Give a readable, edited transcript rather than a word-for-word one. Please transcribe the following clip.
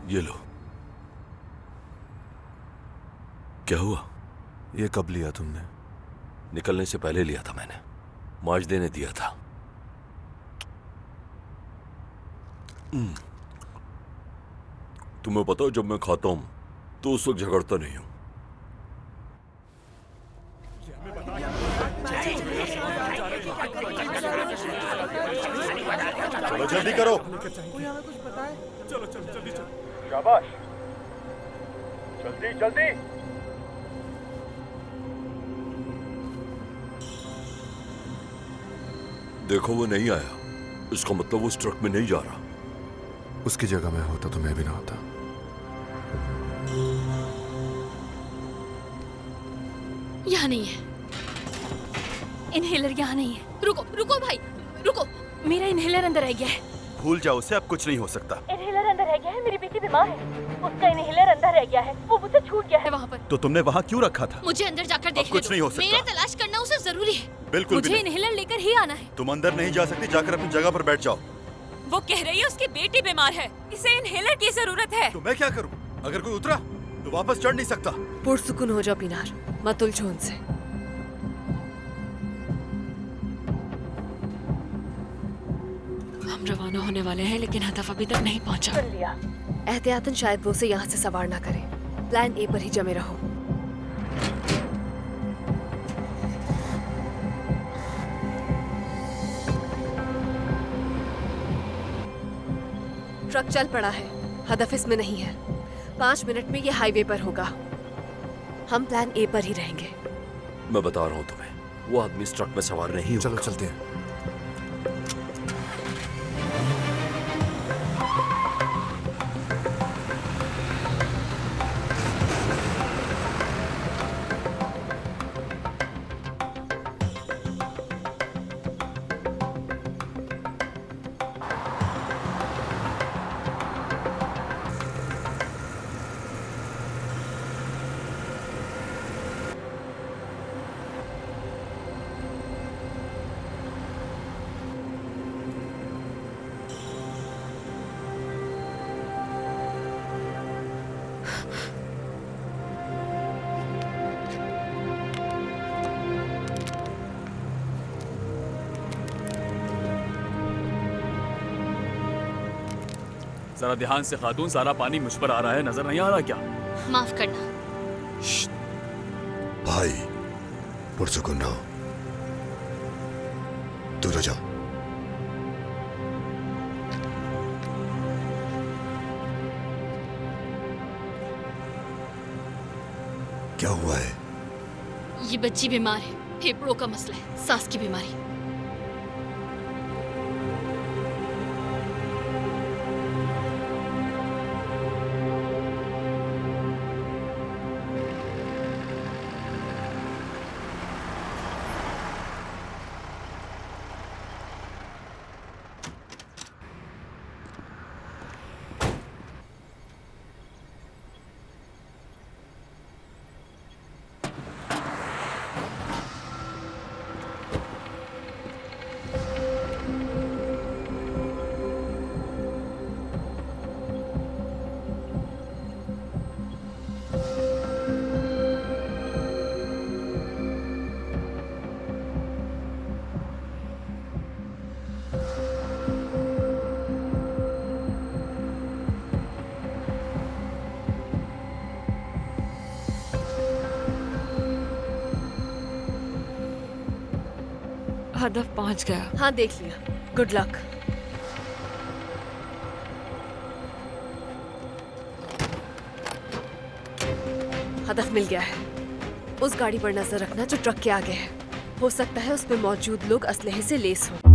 ये लो। क्या हुआ? ये कब लिया तुमने? निकलने से पहले लिया था मैंने। माजदे ने दिया था। तुम्हें पता है, जब मैं खाता हूं तो उस वक्त झगड़ता नहीं हूं। चलो जल्दी करो। चलो जल्दी चलो। शाबाश, जल्दी जल्दी। देखो वो नहीं आया, इसका मतलब वो उस ट्रक में नहीं जा रहा। उसकी जगह मैं होता तो मैं भी ना होता। यहाँ नहीं है, इनहेलर यहाँ नहीं है। रुको रुको भाई, रुको। मेरा इनहेलर अंदर रह गया है। भूल जाओ उसे, अब कुछ नहीं हो सकता। इनहेलर अंदर रह गया है। मेरी बेटी बीमार है, उसका इनहेलर अंदर रह गया है। वो मुझसे छूट गया है वहाँ पर। तो तुमने वहाँ क्यों रखा था? मुझे अंदर जाकर देखने कुछ नहीं हो सकता। मेरा तलाश करना उसे जरूरी है। बिल्कुल मुझे इनहेलर लेकर ही आना है। तुम अंदर नहीं जा सकती, जाकर अपनी जगह पर बैठ जाओ। वो कह रही है उसकी बेटी बीमार है, इसे इनहेलर की जरूरत है। तो मैं क्या करूं? अगर कोई उतरा तो वापस चढ़ नहीं सकता। पुरसुकून हो जाओ पीनार, मत उलझो उनसे। हम रवाना होने वाले हैं, लेकिन हदफ अभी तक नहीं पहुंचा। सुन लिया। एहतियातन शायद वो उसे यहाँ से सवार ना करे। प्लान ए पर ही जमे रहो। ट्रक चल पड़ा है, हदफ इसमें नहीं है। 5 मिनट में ये हाईवे पर होगा। हम प्लान ए पर ही रहेंगे। मैं बता रहा हूं तुम्हें, वो आदमी इस ट्रक में सवार नहीं होगा। चलो चलते हैं। जरा ध्यान से खातून, सारा पानी मुझ पर आ रहा है, नजर नहीं आ रहा क्या? माफ करना। भाई पुरसुकून रहो, दूर हो जाओ। क्या हुआ है? ये बच्ची बीमार है, फेफड़ों का मसला है, सांस की बीमारी। हदफ पहुंच गया। हाँ देख लिया, गुड लक। हदफ मिल गया है। उस गाड़ी पर नजर रखना जो ट्रक के आगे है। हो सकता है उसमें मौजूद लोग असलहे से लेस हों।